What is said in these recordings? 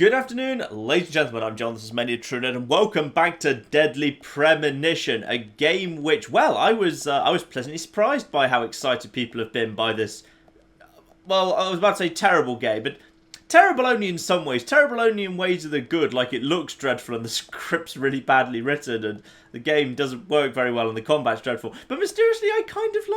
Good afternoon, ladies and gentlemen, I'm John, this is Many a True Nerd, and welcome back to Deadly Premonition, a game which, well, I was pleasantly surprised by how excited people have been by this, well, I was about to say terrible game, but terrible only in some ways, terrible only in ways that are good, like it looks dreadful and the script's really badly written and the game doesn't work very well and the combat's dreadful. But mysteriously, I kind of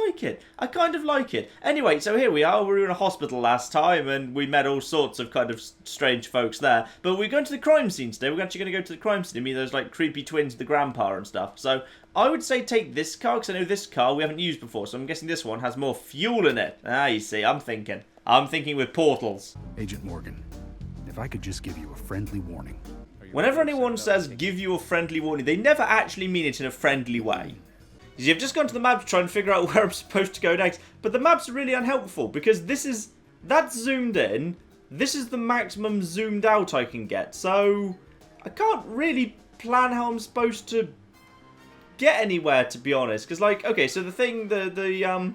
like it. Anyway, so here we are, we were in a hospital last time and we met all sorts of kind of strange folks there. But we're going to the crime scene today, we're actually going to go to the crime scene and meet those like creepy twins, the grandpa and stuff. So I would say take this car, because I know this car we haven't used before, so I'm guessing this one has more fuel in it. Ah, you see, I'm thinking with portals. Agent Morgan, if I could just give you a friendly warning. Whenever anyone says, give you a friendly warning, they never actually mean it in a friendly way. Because you've just gone to the map to try and figure out where I'm supposed to go next, but the map's really unhelpful, because that's zoomed in, this is the maximum zoomed out I can get, so I can't really plan how I'm supposed to get anywhere, to be honest. Because, like, okay, so the thing, the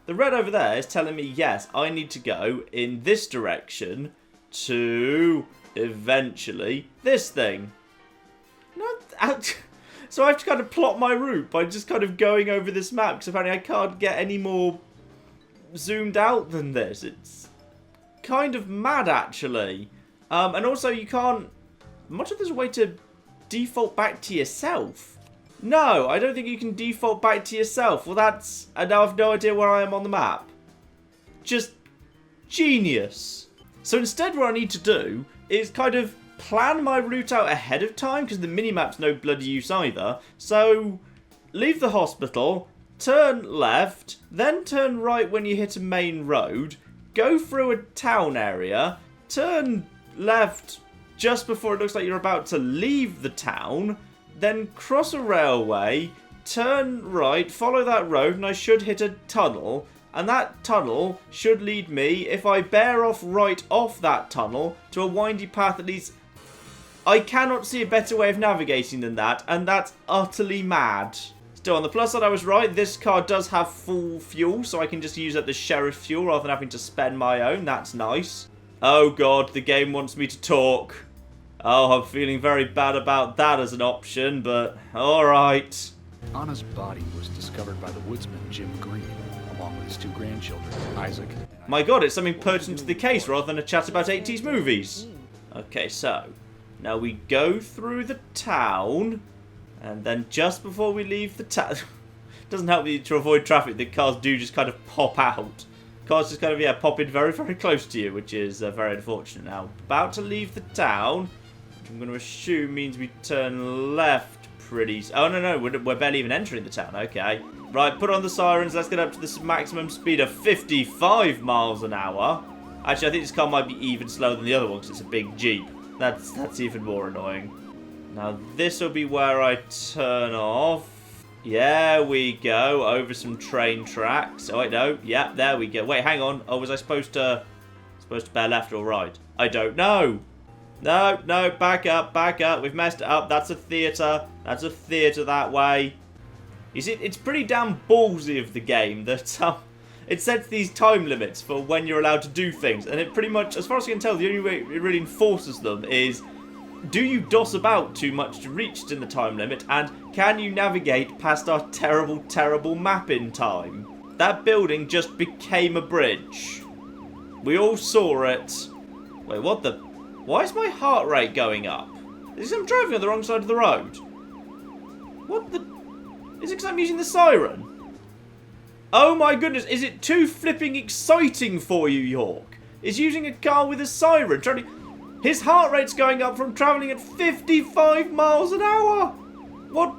red over there is telling me, yes, I need to go in this direction to eventually this thing. So I have to kind of plot my route by just kind of going over this map, because apparently I can't get any more zoomed out than this. It's kind of mad, actually. And also you can't... I'm not sure there's a way to default back to yourself. No, I don't think you can default back to yourself. Well, that's... I now have no idea where I am on the map. Just genius. So instead what I need to do is kind of plan my route out ahead of time, because the minimap's no bloody use either. So leave the hospital, turn left, then turn right when you hit a main road, go through a town area, turn left just before it looks like you're about to leave the town, then cross a railway, turn right, follow that road, and I should hit a tunnel. And that tunnel should lead me, if I bear off right off that tunnel, to a windy path that leads... I cannot see a better way of navigating than that, and that's utterly mad. Still, on the plus side, I was right. This car does have full fuel, so I can just use up the sheriff fuel rather than having to spend my own. That's nice. Oh god, the game wants me to talk. Oh, I'm feeling very bad about that as an option, but alright. Anna's body was discovered by the woodsman Jim Green, along with his two grandchildren, Isaac. My god, it's something pertinent to the case rather than a chat about 80s movies. Okay, so now we go through the town, and then just before we leave the town... doesn't help me to avoid traffic, the cars do just kind of pop out. Cars just kind of, yeah, pop in very, very close to you, which is very unfortunate. Now, about to leave the town, which I'm going to assume means we turn left pretty... Oh, no, we're barely even entering the town, okay. Right, put on the sirens, let's get up to this maximum speed of 55 miles an hour. Actually, I think this car might be even slower than the other one, because it's a big Jeep. That's even more annoying. Now, this will be where I turn off. Yeah, we go, over some train tracks. Oh, wait, no. Yeah, there we go. Wait, hang on. Oh, was I supposed to bear left or right? I don't know. No, back up. We've messed it up. That's a theatre. That's a theatre that way. You see, it's pretty damn ballsy of the game that it sets these time limits for when you're allowed to do things. And it pretty much, as far as I can tell, the only way it really enforces them is, do you doss about too much to reach in the time limit? And can you navigate past our terrible, terrible map in time? That building just became a bridge. We all saw it. Wait, what the... Why is my heart rate going up? Is it I'm driving on the wrong side of the road? What the... Is it because I'm using the siren? Oh my goodness, is it too flipping exciting for you, York? Is using a car with a siren trying to... His heart rate's going up from travelling at 55 miles an hour! What?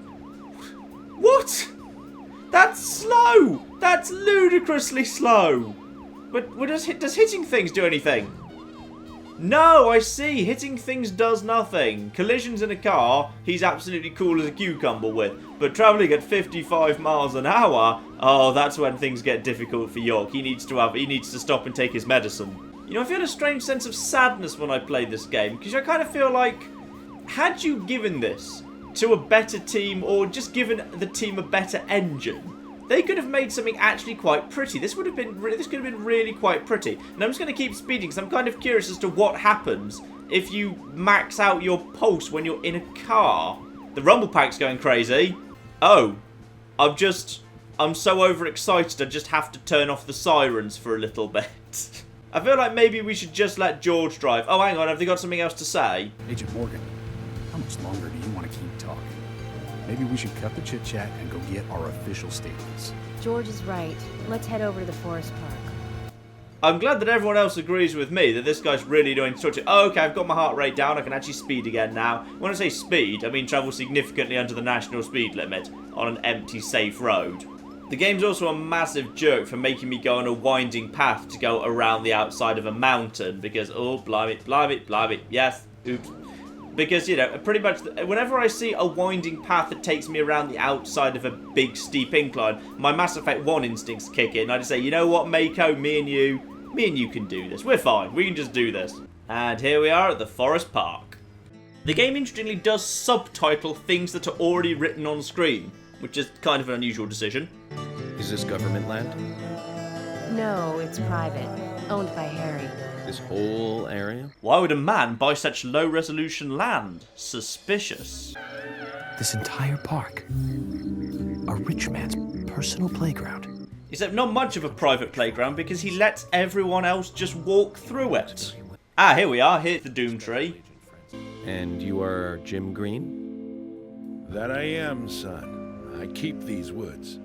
That's slow! That's ludicrously slow! But does hitting things do anything? No, I see. Hitting things does nothing. Collisions in a car, he's absolutely cool as a cucumber with. But travelling at 55 miles an hour, oh, that's when things get difficult for York. He needs to stop and take his medicine. You know, I feel a strange sense of sadness when I play this game, because I kind of feel like, had you given this to a better team, or just given the team a better engine, they could have made something actually quite pretty. This could have been really quite pretty. And I'm just going to keep speeding because I'm kind of curious as to what happens if you max out your pulse when you're in a car? The rumble pack's going crazy. Oh, I'm so overexcited I just have to turn off the sirens for a little bit. I feel like maybe we should just let George drive. Oh, hang on, have they got something else to say? Agent Morgan, how much longer do you want to keep talking? Maybe we should cut the chit-chat and go get our official statements. George is right. Let's head over to the forest park. I'm glad that everyone else agrees with me that this guy's really doing sort of. Oh, okay, I've got my heart rate down. I can actually speed again now. When I say speed, I mean travel significantly under the national speed limit on an empty, safe road. The game's also a massive jerk for making me go on a winding path to go around the outside of a mountain because, oh, blimey, yes, oops. Because, you know, pretty much whenever I see a winding path that takes me around the outside of a big, steep incline, my Mass Effect 1 instincts kick in. I just say, you know what, Mako, me and you can do this. We're fine. We can just do this. And here we are at the Forest Park. The game, interestingly, does subtitle things that are already written on screen, which is kind of an unusual decision. Is this government land? No, it's private. Owned by Harry. This whole area? Why would a man buy such low-resolution land? Suspicious. This entire park. A rich man's personal playground. Except not much of a private playground because he lets everyone else just walk through it. Ah, here we are. Here's the Doom Tree. And you are Jim Green? That I am, son. I keep these woods.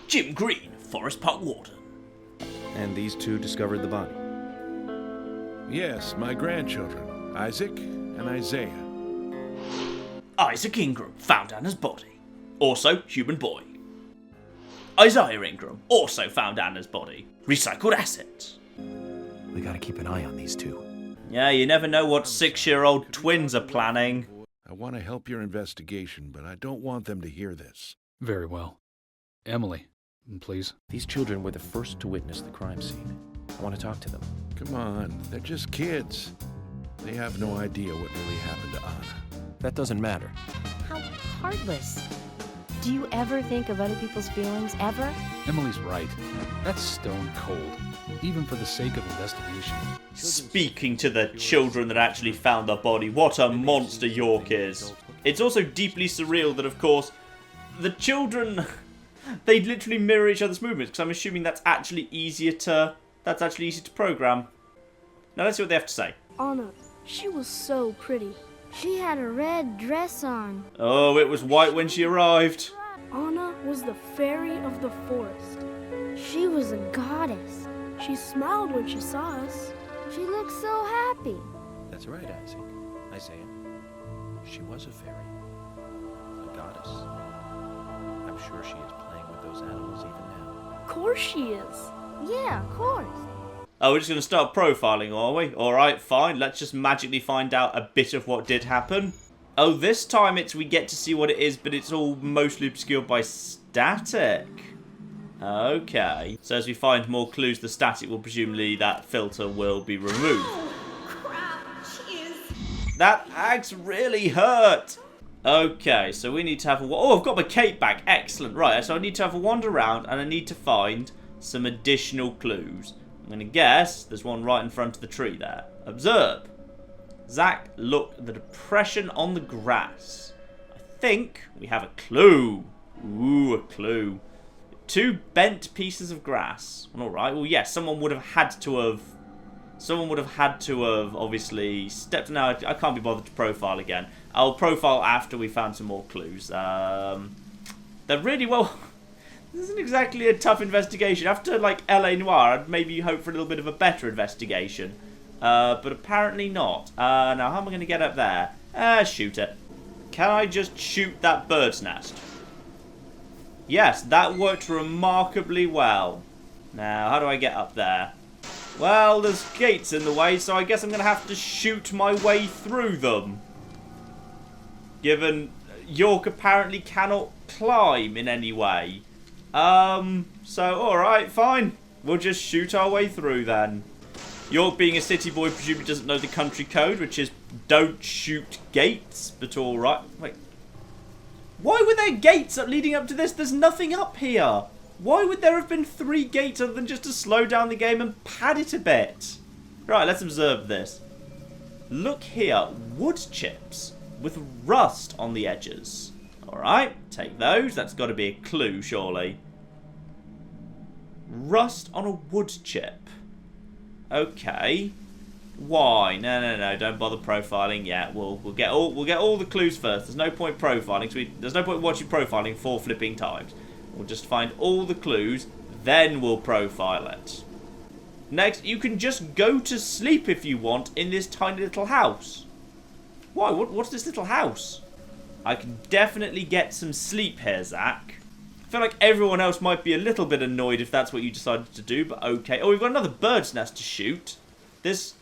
Jim Green, Forest Park Warden. And these two discovered the body? Yes, my grandchildren, Isaac and Isaiah. Isaac Ingram found Anna's body. Also, human boy. Isaiah Ingram also found Anna's body. Recycled assets. We gotta keep an eye on these two. Yeah, you never know what 6-year-old twins are planning. I want to help your investigation, but I don't want them to hear this. Very well. Emily, please. These children were the first to witness the crime scene. I want to talk to them. Come on, they're just kids. They have no idea what really happened to Anna. That doesn't matter. How heartless. Do you ever think of other people's feelings, ever? Emily's right. That's stone cold, even for the sake of investigation. Speaking to the children that actually found the body, what a monster York is. It's also deeply surreal that, of course, the children, they literally mirror each other's movements, because I'm assuming that's actually easier to program. Now let's see what they have to say. Anna, she was so pretty. She had a red dress on. Oh, it was white when she arrived. Anna was the fairy of the forest. She was a goddess. She smiled when she saw us. She looked so happy. That's right, Isaac. Isaiah. She was a fairy. A goddess. I'm sure she is playing with those animals even now. Of course she is. Yeah, of course. Oh, we're just going to start profiling, are we? Alright, fine. Let's just magically find out a bit of what did happen. Oh, this time we get to see what it is, but it's all mostly obscured by static. Okay. So as we find more clues, the static will presumably, that filter will be removed. Crap, jeez. That axe really hurt. Okay, so we need to have a... Oh, I've got my cape back. Excellent. Right, so I need to have a wander around, and I need to find some additional clues. I'm going to guess there's one right in front of the tree there. Observe. Zach, look at the depression on the grass. I think we have a clue. Ooh, a clue. 2 bent pieces of grass. Alright, well, yes, someone would have had to have obviously stepped... No, I can't be bothered to profile again. I'll profile after we found some more clues. They're really well... This isn't exactly a tough investigation. After, like, L.A. Noire, I'd maybe hope for a little bit of a better investigation. But apparently not. Now, how am I going to get up there? Shoot it. Can I just shoot that bird's nest? Yes, that worked remarkably well. Now, how do I get up there? Well, there's gates in the way, so I guess I'm going to have to shoot my way through them. Given York apparently cannot climb in any way. So, alright, fine. We'll just shoot our way through then. York, being a city boy, presumably doesn't know the country code, which is don't shoot gates, but alright. Wait. Why were there gates leading up to this? There's nothing up here. Why would there have been 3 gates other than just to slow down the game and pad it a bit? Right, let's observe this. Look here, wood chips with rust on the edges. Alright, take those. That's got to be a clue, surely. Rust on a wood chip. Okay. Why? No, don't bother profiling yet. We'll get all the clues first. There's no point profiling, so there's no point watching profiling 4 flipping times. We'll just find all the clues, then we'll profile it. Next, you can just go to sleep if you want in this tiny little house. Why? What's this little house? I can definitely get some sleep here, Zach. I feel like everyone else might be a little bit annoyed if that's what you decided to do, but okay. Oh, we've got another bird's nest to shoot. This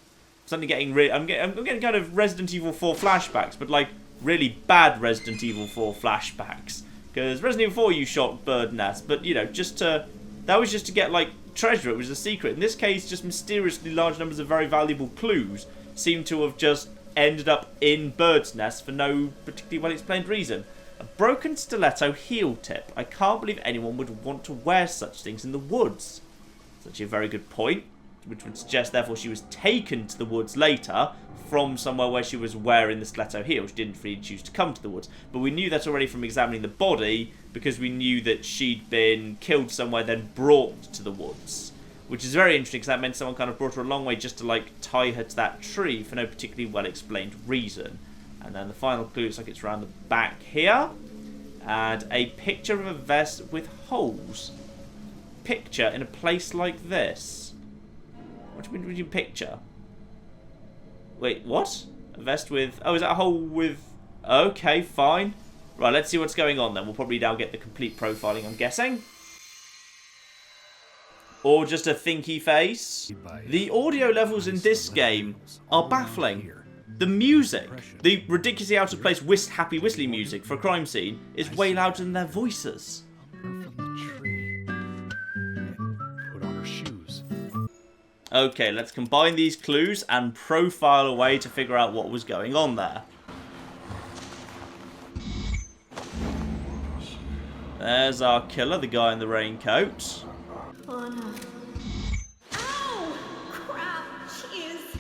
suddenly getting I'm getting kind of Resident Evil 4 flashbacks, but like really bad Resident Evil 4 flashbacks. Because Resident Evil 4 you shot bird nest, but you know, that was just to get like treasure. It was a secret. In this case, just mysteriously large numbers of very valuable clues seem to have just ended up in bird's nests for no particularly well explained reason. A broken stiletto heel tip. I can't believe anyone would want to wear such things in the woods. That's actually a very good point, which would suggest therefore she was taken to the woods later from somewhere where she was wearing the stiletto heel. She didn't really choose to come to the woods, but we knew that already from examining the body, because we knew that she'd been killed somewhere then brought to the woods, which is very interesting because that meant someone kind of brought her a long way just to like tie her to that tree for no particularly well explained reason. And then the final clue looks like it's around the back here, and a picture of a vest with holes. Picture in a place like this. What do you mean, would you picture? Wait, what? A vest with... Oh, is that a hole with... Okay, fine. Right, let's see what's going on then. We'll probably now get the complete profiling, I'm guessing. Or just a thinky face. The audio levels in this game are baffling. The music, the ridiculously out of place happy whistling music for a crime scene, is way louder than their voices. Okay, let's combine these clues and profile a way to figure out what was going on there. There's our killer, the guy in the raincoat. Oh no. Ow! Crap! Jeez!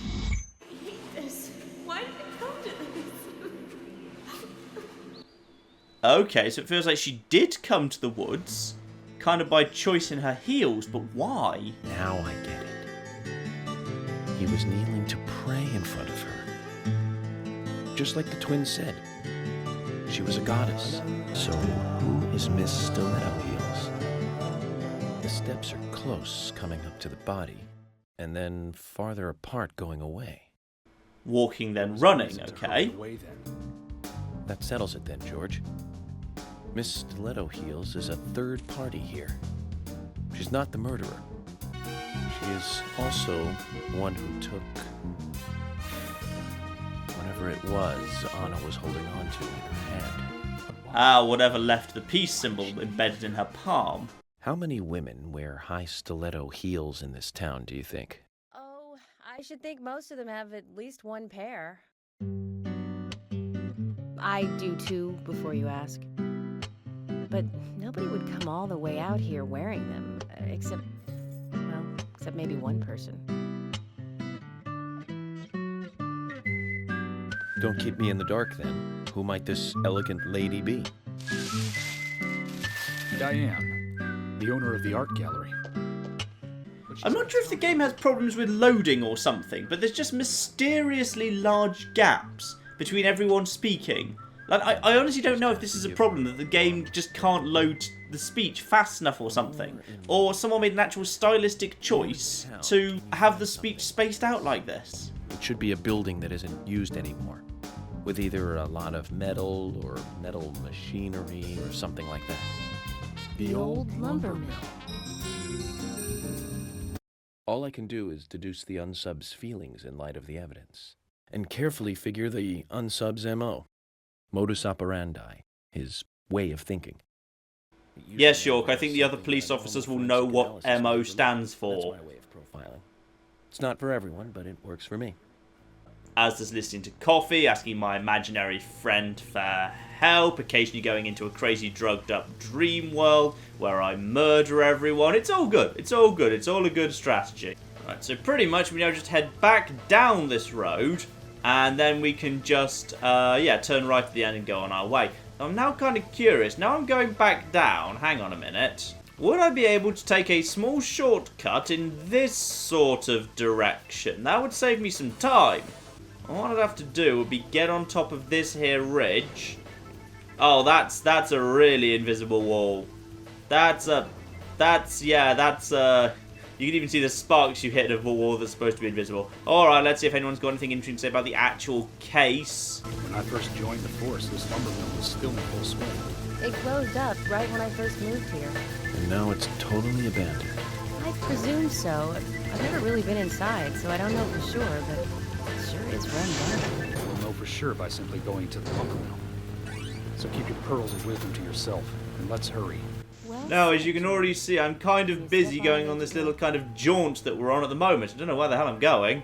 I hate this. Why did it come to this? Okay, so it feels like she did come to the woods, kind of by choice in her heels, but why? Now I get it. He was kneeling to pray in front of her. Just like the twins said. She was a goddess. So who is Miss Stiletto Heels? The steps are close coming up to the body, and then farther apart going away. Walking then running, okay. That settles it then, George. Miss Stiletto Heels is a third party here. She's not the murderer. She is also one who took whatever it was Anna was holding on to in her hand. Ah, whatever left the peace symbol embedded in her palm. How many women wear high stiletto heels in this town, do you think? Oh, I should think most of them have at least one pair. I do too, before you ask. But nobody would come all the way out here wearing them, except maybe one person. Don't keep me in the dark, then. Who might this elegant lady be? Diane, the owner of the art gallery. I'm not sure if the game has problems with loading or something, but there's just mysteriously large gaps between everyone speaking. Like, I honestly don't know if this is a problem, that the game just can't load the speech fast enough or something. Or someone made an actual stylistic choice to have the speech spaced out like this. It should be a building that isn't used anymore, with either a lot of metal or metal machinery or something like that. The old lumber mill. All I can do is deduce the unsub's feelings in light of the evidence, and carefully figure the unsub's MO. Modus operandi, his way of thinking. Yes, York, I think the other police officers will know what MO stands for. That's my way of profiling. It's not for everyone, but it works for me. As does listening to coffee, asking my imaginary friend for help, occasionally going into a crazy drugged up dream world where I murder everyone. It's all good. It's all good. It's all a good strategy. Right, so pretty much we now just head back down this road And then we can just, yeah, turn right at the end and go on our way. I'm now kind of curious. Now I'm going back down. Hang on a minute. Would I be able to take a small shortcut in this sort of direction? That would save me some time. All I'd have to do would be get on top of this here ridge. Oh, that's a really invisible wall. You can even see the sparks you hit of a wall that's supposed to be invisible. Alright, let's see if anyone's got anything interesting to say about the actual case. When I first joined the force, this lumber mill was still in full swing. It closed up right when I first moved here. And now it's totally abandoned. I presume so. I've never really been inside, so I don't know for sure, but it sure is run down. We'll know for sure by simply going to the lumber mill. So keep your pearls of wisdom to yourself, and let's hurry. Well, Now, as you can already see, I'm kind of busy going on this little kind of jaunt that we're on at the moment. I don't know where the hell I'm going.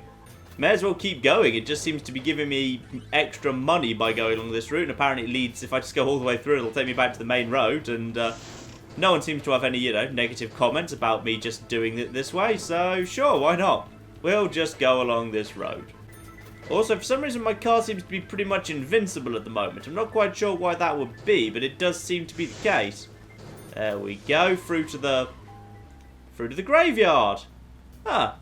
May as well keep going. It just seems to be giving me extra money by going along this route. And apparently it leads, if I just go all the way through, it'll take me back to the main road. And no one seems to have any, negative comments about me just doing it this way. So, sure, why not? We'll just go along this road. Also, for some reason, my car seems to be pretty much invincible at the moment. I'm not quite sure why that would be, but it does seem to be the case. There we go, through to the graveyard. Huh.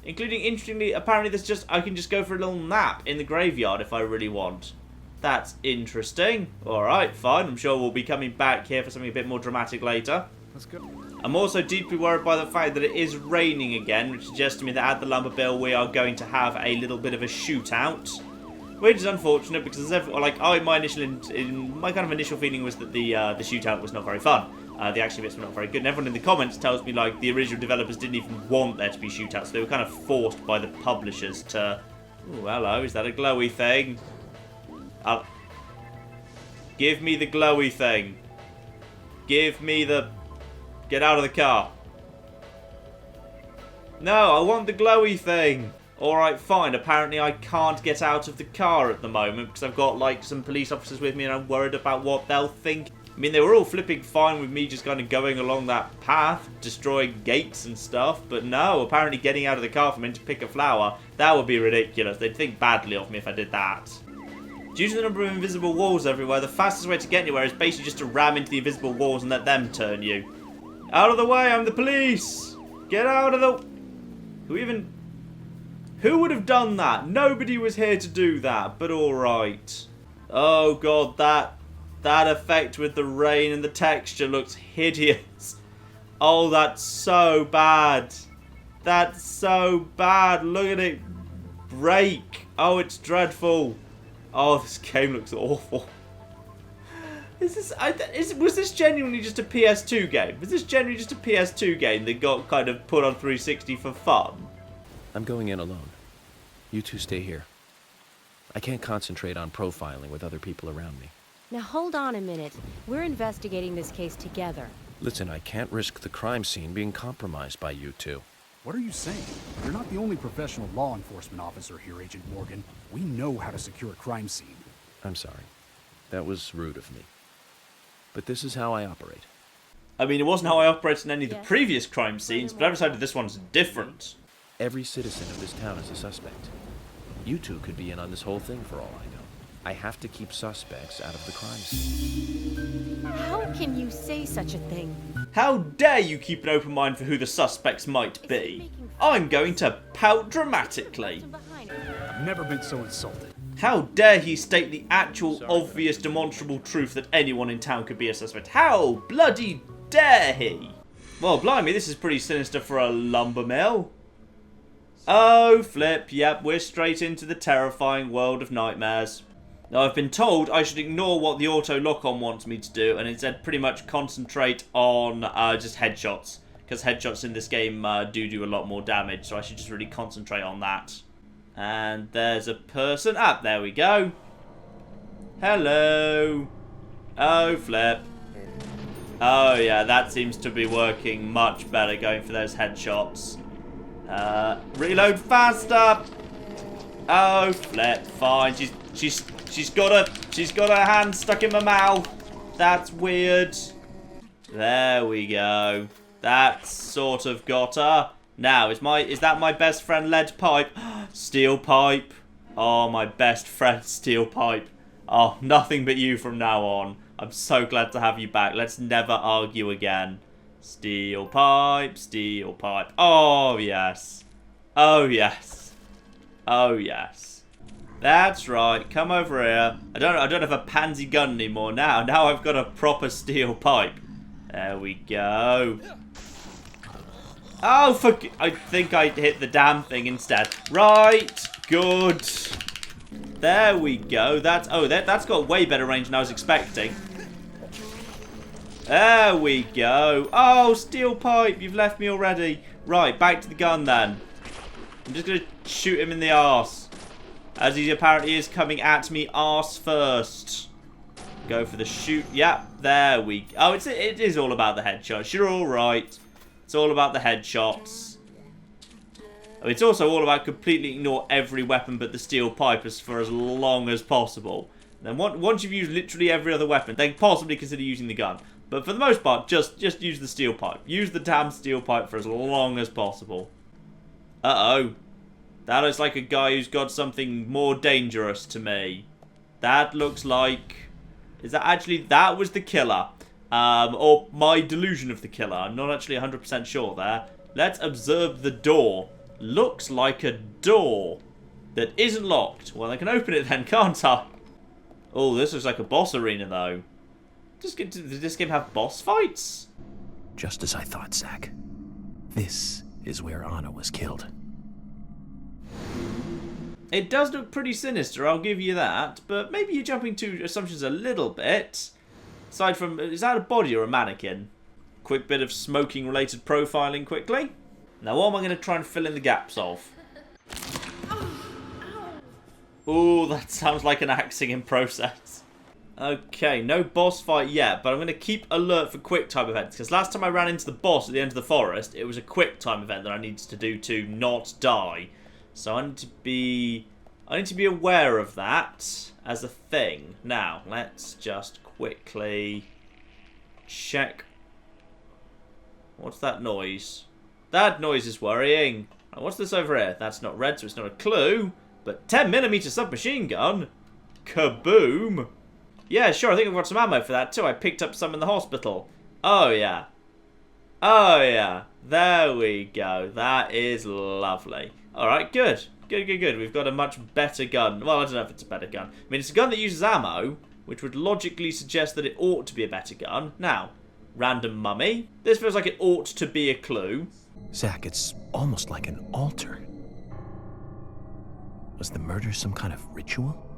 Including, interestingly, apparently I can just go for a little nap in the graveyard if I really want. That's interesting. Alright, fine. I'm sure we'll be coming back here for something a bit more dramatic later. Let's go. I'm also deeply worried by the fact that it is raining again, which suggests to me that at the lumber mill we are going to have a little bit of a shootout. Which is unfortunate because my kind of initial feeling was that the shootout was not very fun. The action bits were not very good. And everyone in the comments tells me like the original developers didn't even want there to be shootouts. They were kind of forced by the publishers to. Oh, hello! Is that a glowy thing? Give me the glowy thing. Give me the. Get out of the car. No, I want the glowy thing. Alright, fine. Apparently I can't get out of the car at the moment because I've got, like, some police officers with me and I'm worried about what they'll think. I mean, they were all flipping fine with me just kind of going along that path, destroying gates and stuff, but no, apparently getting out of the car for me to pick a flower, that would be ridiculous. They'd think badly of me if I did that. Due to the number of invisible walls everywhere, the fastest way to get anywhere is basically just to ram into the invisible walls and let them turn you. Out of the way, I'm the police! Get out of the... Who would have done that? Nobody was here to do that, but alright. Oh god, that effect with the rain and the texture looks hideous. Oh, that's so bad. That's so bad. Look at it break. Oh, it's dreadful. Oh, this game looks awful. Was this genuinely just a PS2 game? Was this genuinely just a PS2 game that got kind of put on 360 for fun? I'm going in alone. You two stay here. I can't concentrate on profiling with other people around me. Now hold on a minute. We're investigating this case together. Listen, I can't risk the crime scene being compromised by you two. What are you saying? You're not the only professional law enforcement officer here, Agent Morgan. We know how to secure a crime scene. I'm sorry. That was rude of me. But this is how I operate. I mean, it wasn't how I operated in any of the previous crime scenes, but I've decided this one's different. Every citizen of this town is a suspect. You two could be in on this whole thing for all I know. I have to keep suspects out of the crime scene. How can you say such a thing? How dare you keep an open mind for who the suspects might be? I'm going to pout dramatically. I've never been so insulted. How dare he state the actual obvious demonstrable truth that anyone in town could be a suspect? How bloody dare he? Well, blimey, this is pretty sinister for a lumber mill. Oh, flip, yep, we're straight into the terrifying world of nightmares. Now, I've been told I should ignore what the auto lock-on wants me to do and instead pretty much concentrate on just headshots. Because headshots in this game do a lot more damage, so I should just really concentrate on that. And there's a person. Ah, there we go. Hello. Oh, flip. Oh, yeah, that seems to be working much better, going for those headshots. Reload faster. Oh, flip. Fine. She's got her hand stuck in my mouth. That's weird. There we go. That's sort of got her. Now, is that my best friend lead pipe? Steel pipe. Oh, my best friend, Steel Pipe. Oh, nothing but you from now on. I'm so glad to have you back. Let's never argue again. Steel Pipe, Steel Pipe. Oh, yes. Oh, yes. Oh, yes. That's right. Come over here. I don't have a pansy gun anymore now. Now I've got a proper steel pipe. There we go. Oh, fuck. I think I hit the damn thing instead. Right. Good. There we go. That's got way better range than I was expecting. There we go. Oh, steel pipe. You've left me already. Right, back to the gun then. I'm just going to shoot him in the arse. As he apparently is coming at me arse first. Go for the shoot. Yep, there we go. Oh, it is all about the headshots. You're all right. It's all about the headshots. Oh, it's also all about completely ignore every weapon but the steel pipe for as long as possible. And then once you've used literally every other weapon, then possibly consider using the gun. But for the most part, just use the steel pipe. Use the damn steel pipe for as long as possible. Uh-oh. That looks like a guy who's got something more dangerous to me. That looks like... Is that actually... That was the killer. Or my delusion of the killer. I'm not actually 100% sure there. Let's observe the door. Looks like a door that isn't locked. Well, I can open it then, can't I? Oh, this looks like a boss arena, though. Does this game have boss fights? Just as I thought, Zach. This is where Anna was killed. It does look pretty sinister, I'll give you that. But maybe you're jumping to assumptions a little bit. Aside from, is that a body or a mannequin? Quick bit of smoking-related profiling quickly. Now, what am I going to try and fill in the gaps of? Oh, that sounds like an axing in process. Okay, no boss fight yet, but I'm going to keep alert for quick time events. Because last time I ran into the boss at the end of the forest, it was a quick time event that I needed to do to not die. So I need to be aware of that as a thing. Now, let's just quickly check. What's that noise? That noise is worrying. What's this over here? That's not red, so it's not a clue. But 10mm submachine gun? Kaboom! Yeah, sure, I think I've got some ammo for that too. I picked up some in the hospital. Oh, yeah. Oh, yeah. There we go. That is lovely. Alright, good. Good. We've got a much better gun. Well, I don't know if it's a better gun. I mean, it's a gun that uses ammo, which would logically suggest that it ought to be a better gun. Now, random mummy. This feels like it ought to be a clue. Zach, it's almost like an altar. Was the murder some kind of ritual?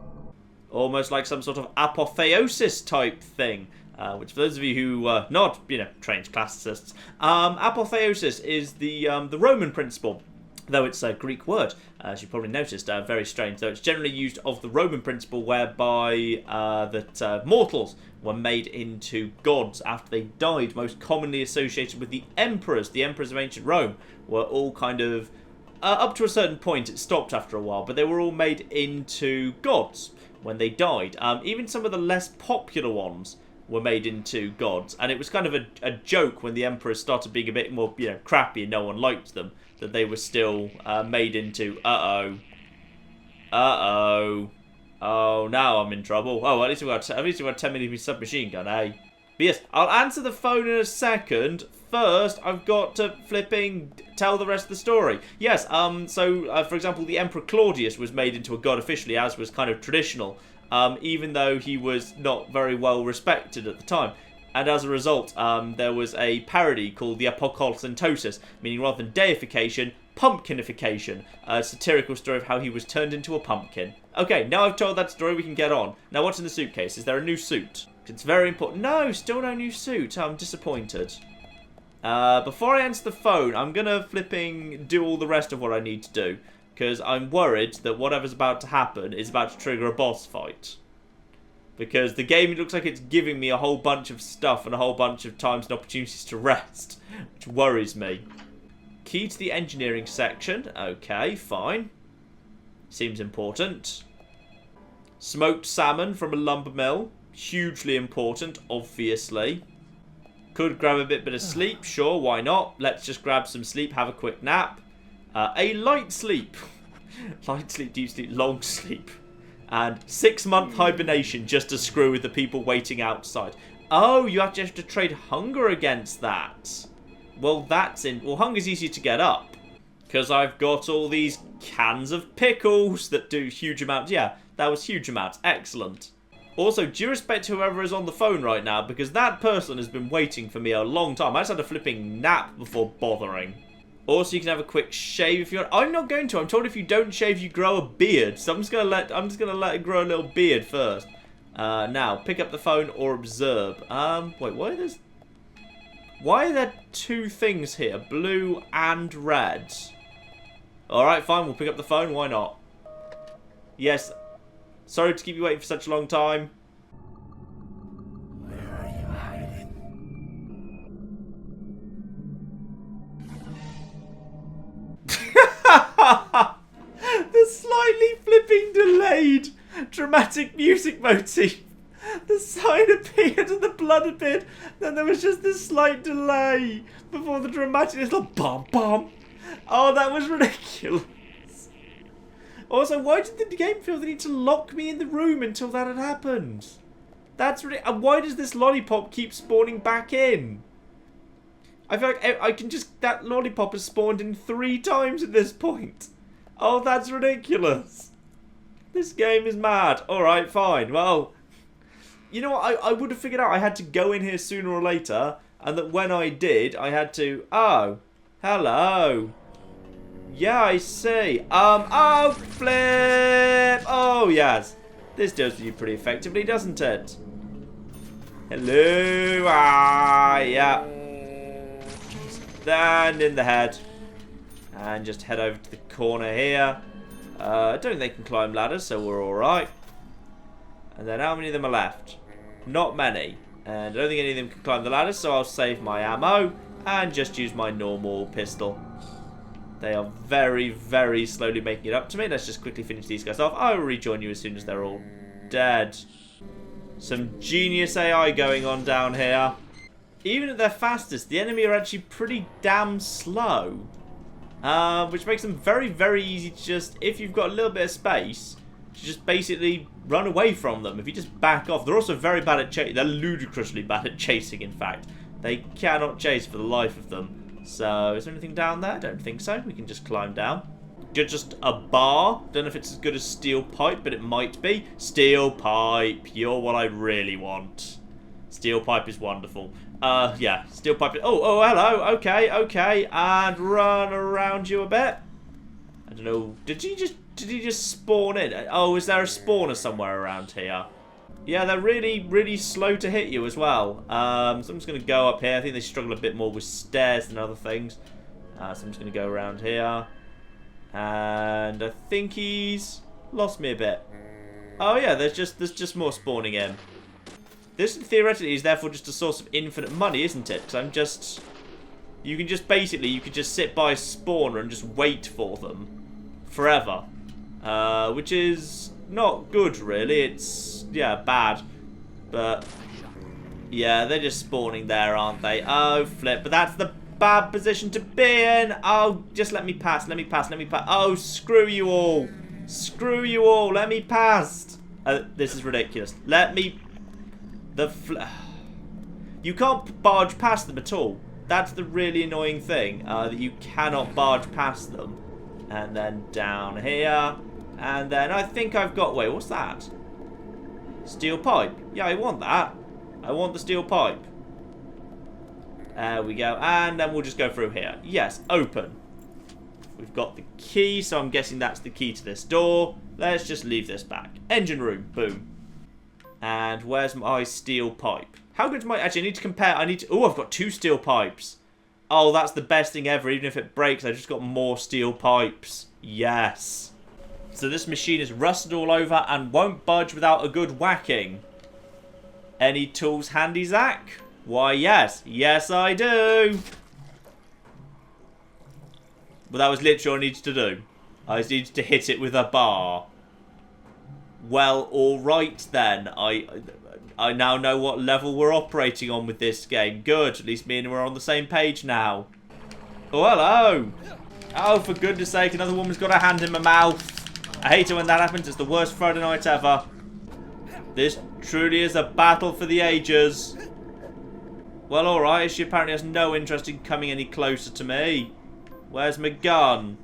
Almost like some sort of apotheosis type thing. Which, for those of you who are not, trained classicists, apotheosis is the Roman principle. Though it's a Greek word, as you probably noticed, very strange. Though it's generally used of the Roman principle whereby mortals were made into gods after they died, most commonly associated with the emperors. The emperors of ancient Rome were all kind of, up to a certain point, it stopped after a while, but they were all made into gods when they died. Even some of the less popular ones were made into gods, and it was kind of a joke when the emperors started being a bit more, crappy and no one liked them, that they were still made into, oh, now I'm in trouble. Oh, at least we've got 10mm submachine gun, eh? But yes, I'll answer the phone in a second. First, I've got to flipping tell the rest of the story. Yes, for example, the Emperor Claudius was made into a god officially, as was kind of traditional, even though he was not very well respected at the time. And as a result, there was a parody called the Apokolsyntosis, meaning rather than deification, pumpkinification. A satirical story of how he was turned into a pumpkin. Okay, now I've told that story, we can get on. Now, what's in the suitcase? Is there a new suit? It's very important. No, still no new suit. I'm disappointed. Before I answer the phone, I'm going to flipping do all the rest of what I need to do. Because I'm worried that whatever's about to happen is about to trigger a boss fight. Because the game looks like it's giving me a whole bunch of stuff and a whole bunch of times and opportunities to rest, which worries me. Key to the engineering section. Okay, fine. Seems important. Smoked salmon from a lumber mill. Hugely important, obviously. Could grab a bit of sleep. Sure, why not? Let's just grab some sleep, have a quick nap. A light sleep. Light sleep, deep sleep, long sleep. And 6-month hibernation just to screw with the people waiting outside. Oh, you have to trade hunger against that. Well, that's in... Well, hunger's easier to get up. Because I've got all these cans of pickles that do huge amounts. Yeah, that was huge amounts. Excellent. Also, due respect to whoever is on the phone right now, because that person has been waiting for me a long time. I just had a flipping nap before bothering. Also, you can have a quick shave if you want. I'm not going to. I'm told if you don't shave, you grow a beard. So I'm just gonna let it grow a little beard first. Now, pick up the phone or observe. Wait, why are there 2 things here? Blue and red. Alright, fine, we'll pick up the phone, why not? Yes. Sorry to keep you waiting for such a long time. Where are you hiding? The slightly flipping delayed dramatic music motif. The sign appeared and the blood appeared. Then there was just this slight delay before the dramatic. It's like bum bum. Oh, that was ridiculous. Also, why did the game feel the need to lock me in the room until that had happened? That's ridiculous. And why does this lollipop keep spawning back in? I feel like I can just... That lollipop has spawned in 3 times at this point. Oh, that's ridiculous. This game is mad. Alright, fine. Well, you know what? I would have figured out I had to go in here sooner or later. And that when I did, I had to... Oh, hello. Yeah, I see. Oh, flip. Oh, yes. This does you pretty effectively, doesn't it? Hello. Ah, yeah. Then in the head. And just head over to the corner here. I don't think they can climb ladders, so we're alright. And then how many of them are left? Not many. And I don't think any of them can climb the ladders, so I'll save my ammo and just use my normal pistol. They are very, very slowly making it up to me. Let's just quickly finish these guys off. I will rejoin you as soon as they're all dead. Some genius AI going on down here. Even at their fastest, the enemy are actually pretty damn slow. Which makes them very, very easy to just, if you've got a little bit of space, to just basically run away from them. If you just back off. They're also very bad at chasing. They're ludicrously bad at chasing, in fact. They cannot chase for the life of them. So, is there anything down there? I don't think so. We can just climb down. Just a bar. Don't know if it's as good as steel pipe, but it might be. Steel pipe. You're what I really want. Steel pipe is wonderful. Yeah. Steel pipe. Oh, hello. Okay. And run around you a bit. I don't know. Did he just spawn in? Oh, is there a spawner somewhere around here? Yeah, they're really, really slow to hit you as well. So I'm just going to go up here. I think they struggle a bit more with stairs than other things. So I'm just going to go around here. And I think he's lost me a bit. Oh yeah, there's just more spawning in. This theoretically is therefore just a source of infinite money, isn't it? Because you can just sit by a spawner and just wait for them forever. Which is not good, really. It's, yeah, bad. But, yeah, they're just spawning there, aren't they? Oh, flip. But that's the bad position to be in. Oh, just let me pass. Oh, screw you all. Let me pass. This is ridiculous. You can't barge past them at all. That's the really annoying thing. That you cannot barge past them. And then down here. And then I think I've got... Wait, what's that? Steel pipe. Yeah, I want that. I want the steel pipe. There we go. And then we'll just go through here. Yes, open. We've got the key, so I'm guessing that's the key to this door. Let's just leave this back. Engine room. Boom. And where's my steel pipe? How good is my... Actually, I need to compare. Oh, I've got 2 steel pipes. Oh, that's the best thing ever. Even if it breaks, I've just got more steel pipes. Yes. So this machine is rusted all over and won't budge without a good whacking. Any tools handy, Zach? Why, yes. Yes, I do. But that was literally all I needed to do. I just needed to hit it with a bar. Well, alright then. I now know what level we're operating on with this game. Good. At least me and him are on the same page now. Oh, hello. Oh, for goodness sake, another woman's got her hand in my mouth. I hate it when that happens. It's the worst Friday night ever. This truly is a battle for the ages. Well, alright, she apparently has no interest in coming any closer to me. Where's my gun?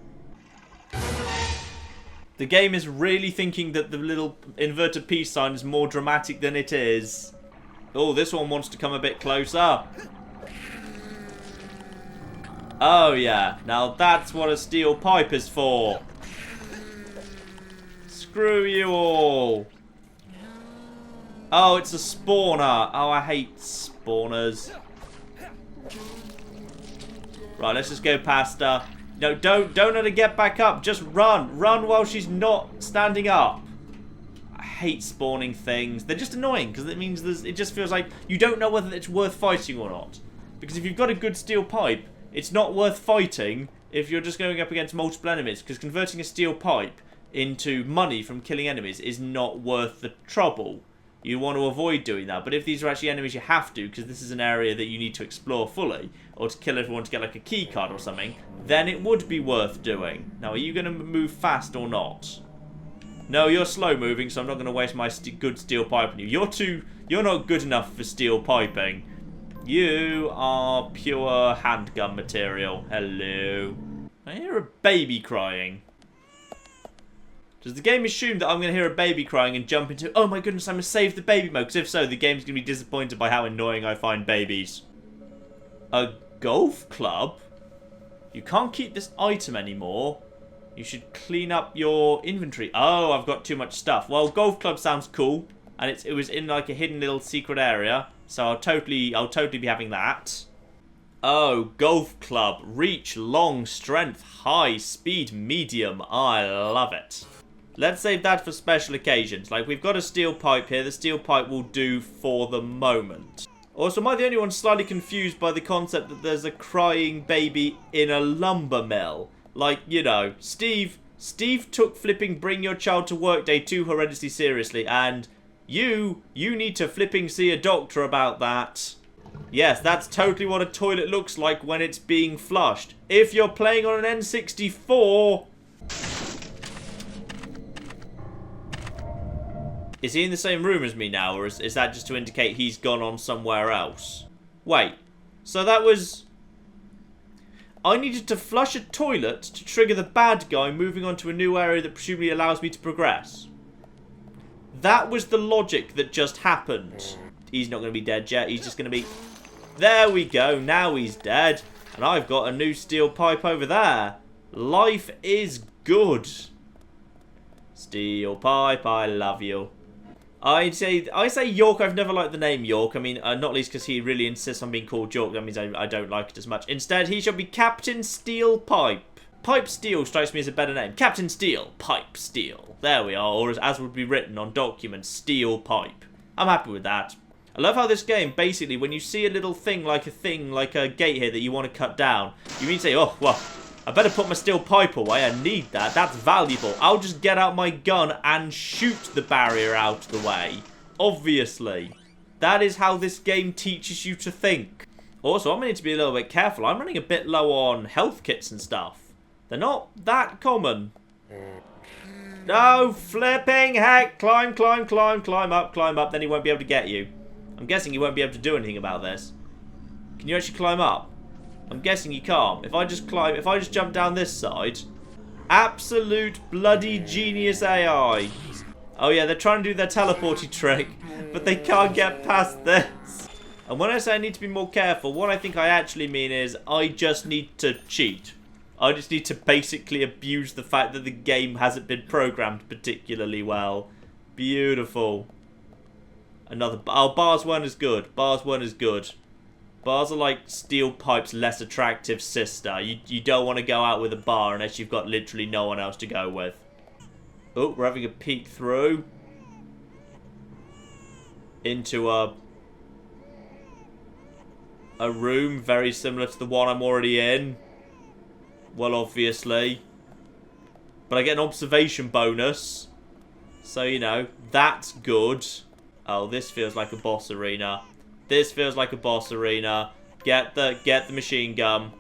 The game is really thinking that the little inverted peace sign is more dramatic than it is. Oh, this one wants to come a bit closer. Oh, yeah. Now that's what a steel pipe is for. Screw you all. Oh, it's a spawner. Oh, I hate spawners. Right, let's just go past her. No, don't let her get back up. Just run. Run while she's not standing up. I hate spawning things. They're just annoying because it means it just feels like you don't know whether it's worth fighting or not. Because if you've got a good steel pipe, it's not worth fighting if you're just going up against multiple enemies. Because converting a steel pipe into money from killing enemies is not worth the trouble. You want to avoid doing that. But if these are actually enemies you have to, because this is an area that you need to explore fully, or to kill everyone to get like a key card or something, then it would be worth doing. Now, are you going to move fast or not? No, you're slow moving, so I'm not going to waste my good steel pipe on you. You're not good enough for steel piping. You are pure handgun material. Hello. I hear a baby crying. Does the game assume that I'm going to hear a baby crying and jump into, oh my goodness, I must save the baby mode? Because if so, the game's going to be disappointed by how annoying I find babies. A golf club? You can't keep this item anymore. You should clean up your inventory. Oh, I've got too much stuff. Well, golf club sounds cool. And it was in like a hidden little secret area. So I'll totally be having that. Oh, golf club. Reach, long, strength, high, speed, medium. I love it. Let's save that for special occasions. Like, we've got a steel pipe here. The steel pipe will do for the moment. Also, am I the only one slightly confused by the concept that there's a crying baby in a lumber mill? Like, you know, Steve took flipping Bring Your Child to Work Day too horrendously seriously, and you need to flipping see a doctor about that. Yes, that's totally what a toilet looks like when it's being flushed. If you're playing on an N64... Is he in the same room as me now, or is that just to indicate he's gone on somewhere else? Wait, so that was... I needed to flush a toilet to trigger the bad guy moving on to a new area that presumably allows me to progress. That was the logic that just happened. He's not going to be dead yet, he's just going to be... There we go, now he's dead. And I've got a new steel pipe over there. Life is good. Steel pipe, I love you. I say York. I've never liked the name York. I mean, not least because he really insists on being called York. That means I don't like it as much. Instead, he shall be Captain Steel Pipe. Pipe Steel strikes me as a better name. Captain Steel, Pipe Steel. There we are, or as would be written on documents, Steel Pipe. I'm happy with that. I love how this game, basically, when you see a little thing like a gate here that you want to cut down, you mean to say, oh, well, I better put my steel pipe away. I need that. That's valuable. I'll just get out my gun and shoot the barrier out of the way. Obviously. That is how this game teaches you to think. Also, I'm going to need to be a little bit careful. I'm running a bit low on health kits and stuff. They're not that common. No, flipping heck. Climb, climb, climb, climb up. Then he won't be able to get you. I'm guessing you won't be able to do anything about this. Can you actually climb up? I'm guessing you can't. If I just jump down this side. Absolute bloody genius AI. Oh yeah, they're trying to do their teleporty trick, but they can't get past this. And when I say I need to be more careful, what I think I actually mean is I just need to cheat. I just need to basically abuse the fact that the game hasn't been programmed particularly well. Beautiful. Another... Oh, bars weren't as good. Bars weren't as good. Bars are like steel pipe's less attractive sister. You don't want to go out with a bar unless you've got literally no one else to go with. Oh, we're having a peek through. Into a room very similar to the one I'm already in. Well, obviously. But I get an observation bonus. So, you know, that's good. Oh, this feels like a boss arena. This feels like a boss arena. Get the machine gun.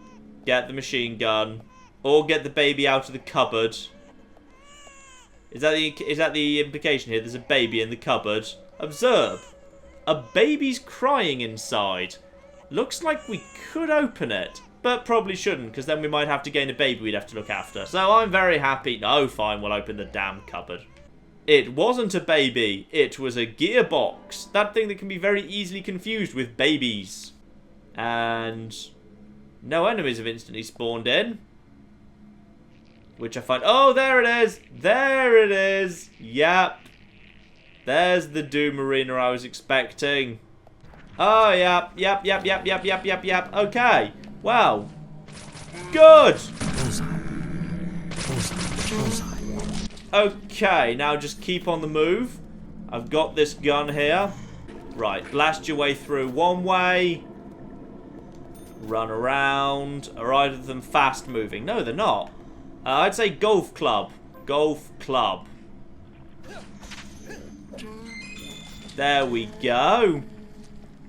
Get the machine gun. Or get the baby out of the cupboard. Is that the implication here? There's a baby in the cupboard. Observe. A baby's crying inside. Looks like we could open it. But probably shouldn't, because then we might have to gain a baby we'd have to look after. So I'm very happy. No, fine, we'll open the damn cupboard. It wasn't a baby. It was a gearbox. That thing that can be very easily confused with babies. And no enemies have instantly spawned in. Which I find... Oh, there it is. There it is. Yep. There's the Doom Arena I was expecting. Oh, yep. Yep. Okay. Well. Good. Okay, now just keep on the move. I've got this gun here. Right, blast your way through one way. Run around. Are either of them fast moving? No, they're not. I'd say golf club. Golf club. There we go.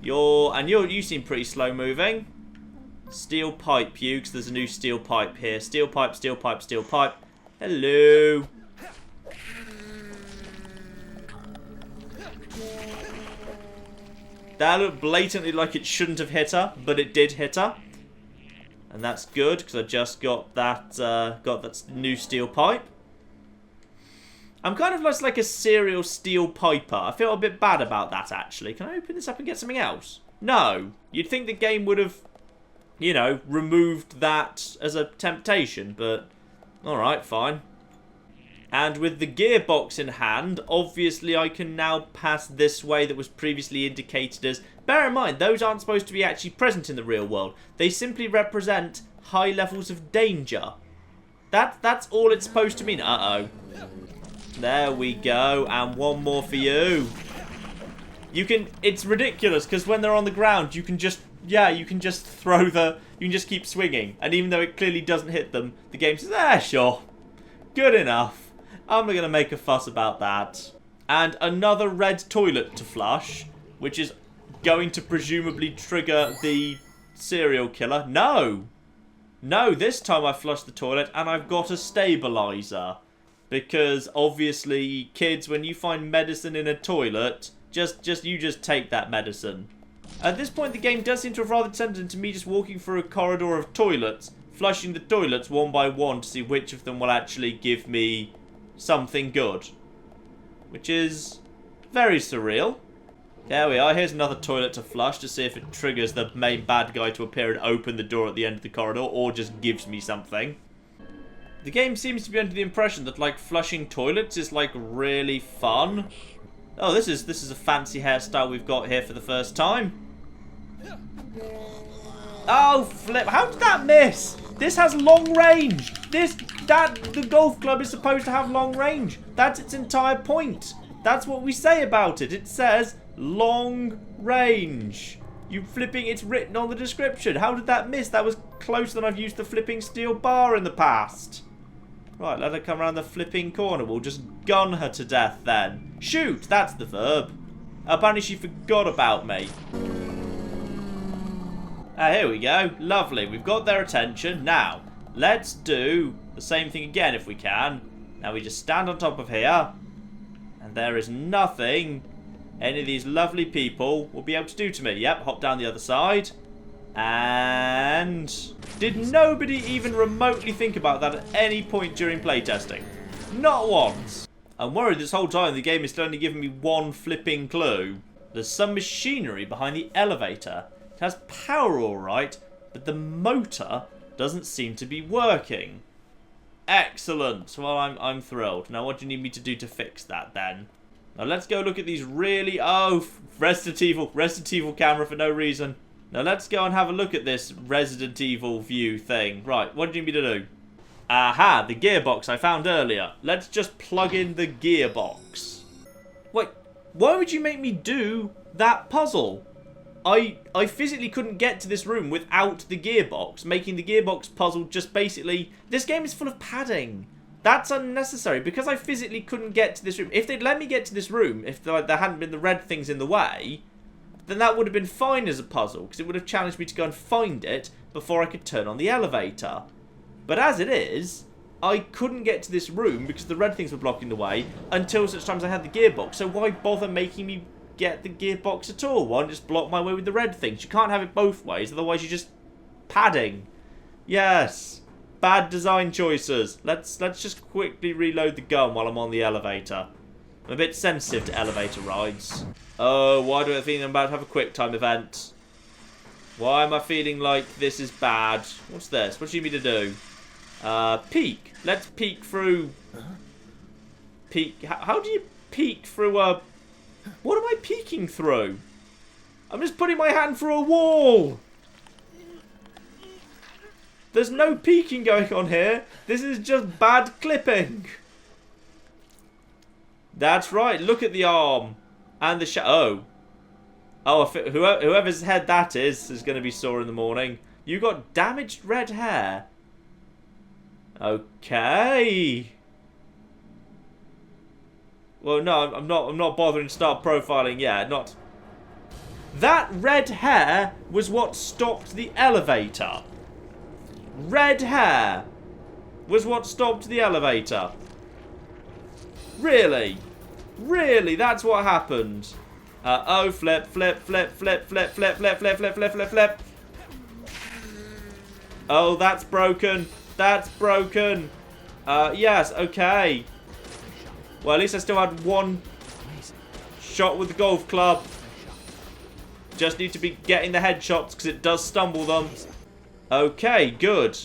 You seem pretty slow moving. Steel pipe you, because there's a new steel pipe here. Steel pipe, steel pipe, steel pipe. Hello. That looked blatantly like it shouldn't have hit her, but it did hit her. And that's good, because I just got that new steel pipe. I'm kind of like a serial steel piper. I feel a bit bad about that, actually. Can I open this up and get something else? No. You'd think the game would have, you know, removed that as a temptation, but alright, fine. And with the gearbox in hand, obviously I can now pass this way that was previously indicated as... Bear in mind, those aren't supposed to be actually present in the real world. They simply represent high levels of danger. That's all it's supposed to mean. Uh-oh. There we go. And one more for you. You can... It's ridiculous, because when they're on the ground, you can just... Yeah, you can just throw the... You can just keep swinging. And even though it clearly doesn't hit them, the game says, sure. Good enough. I'm not going to make a fuss about that. And another red toilet to flush, which is going to presumably trigger the serial killer. No! No, this time I flushed the toilet and I've got a stabilizer. Because obviously, kids, when you find medicine in a toilet, you just take that medicine. At this point, the game does seem to have rather turned into me just walking through a corridor of toilets, flushing the toilets one by one to see which of them will actually give me something good. Which is very surreal. There we are. Here's another toilet to flush to see if it triggers the main bad guy to appear and open the door at the end of the corridor, or just gives me something. The game seems to be under the impression that, like, flushing toilets is, like, really fun. Oh, this is a fancy hairstyle we've got here for the first time. Oh, flip. How did that miss? This has long range. The golf club is supposed to have long range. That's its entire point. That's what we say about it. It says long range. It's written on the description. How did that miss? That was closer than I've used the flipping steel bar in the past. Right, let her come around the flipping corner. We'll just gun her to death then. Shoot, that's the verb. Apparently she forgot about me. Here we go. Lovely. We've got their attention. Now, let's do the same thing again if we can. Now we just stand on top of here. And there is nothing any of these lovely people will be able to do to me. Yep, hop down the other side. And did nobody even remotely think about that at any point during playtesting? Not once. I'm worried this whole time the game is still only giving me one flipping clue. There's some machinery behind the elevator. It has power all right, but the motor doesn't seem to be working. Excellent. Well, I'm thrilled. Now, what do you need me to do to fix that, then? Now, let's go look at these really... Oh, Resident Evil camera for no reason. Now, let's go and have a look at this Resident Evil view thing. Right, what do you need me to do? Aha, the gearbox I found earlier. Let's just plug in the gearbox. Wait, why would you make me do that puzzle? I physically couldn't get to this room without the gearbox, making the gearbox puzzle just basically... This game is full of padding. That's unnecessary, because I physically couldn't get to this room. If they'd let me get to this room, if there hadn't been the red things in the way, then that would have been fine as a puzzle, because it would have challenged me to go and find it before I could turn on the elevator. But as it is, I couldn't get to this room because the red things were blocking the way until such times I had the gearbox. So why bother making me get the gearbox at all? Why not just block my way with the red things? You can't have it both ways, otherwise you're just padding. Yes. Bad design choices. Let's just quickly reload the gun while I'm on the elevator. I'm a bit sensitive to elevator rides. Oh, why do I think I'm about to have a quick time event? Why am I feeling like this is bad? What's this? What do you need me to do? Peek. Let's peek through. Peek. How do you peek through a... What am I peeking through? I'm just putting my hand through a wall. There's no peeking going on here. This is just bad clipping. That's right. Look at the arm. And the Oh, whoever's head that is going to be sore in the morning. You got damaged red hair. Okay. Well, no, I'm not bothering to start profiling yet. Not. That red hair was what stopped the elevator. Red hair was what stopped the elevator. Really? Really? That's what happened. Oh, flip, flip, flip, flip, flip, flip, flip, flip, flip, flip, flip, flip. Oh, that's broken. That's broken. Yes, okay. Well, at least I still had one shot with the golf club. Just need to be getting the headshots because it does stumble them. Okay, good.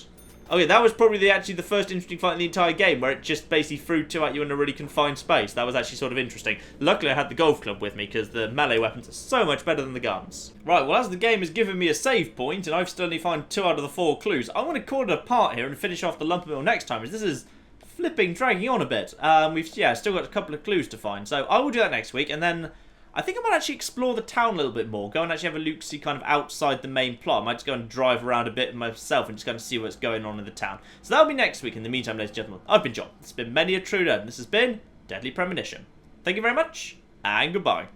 Okay, that was probably actually the first interesting fight in the entire game where it just basically threw two at you in a really confined space. That was actually sort of interesting. Luckily, I had the golf club with me because the melee weapons are so much better than the guns. Right, well, as the game has given me a save point and I've still only found 2 out of the 4 clues, I'm going to call it apart here and finish off the lump of meal next time, as this is flipping dragging on a bit. We've still got a couple of clues to find, so I will do that next week, and then I think I might actually explore the town a little bit more. Go and actually have a look-see kind of outside the main plot. I might just go and drive around a bit myself and just go and see what's going on in the town. So that'll be next week. In the meantime, ladies and gentlemen, I've been John. It's been many a true nerd, and this has been Deadly Premonition. Thank you very much, and goodbye.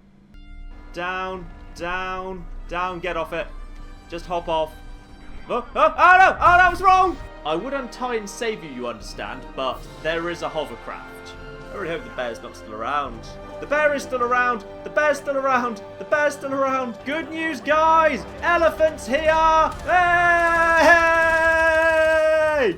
Down, down, down, get off it. Just hop off. Oh no, that was wrong! I would untie and save you, you understand, but there is a hovercraft. I really hope the bear's not still around. The bear is still around! The bear's still around! The bear's still around! Good news, guys! Elephants here! Hey!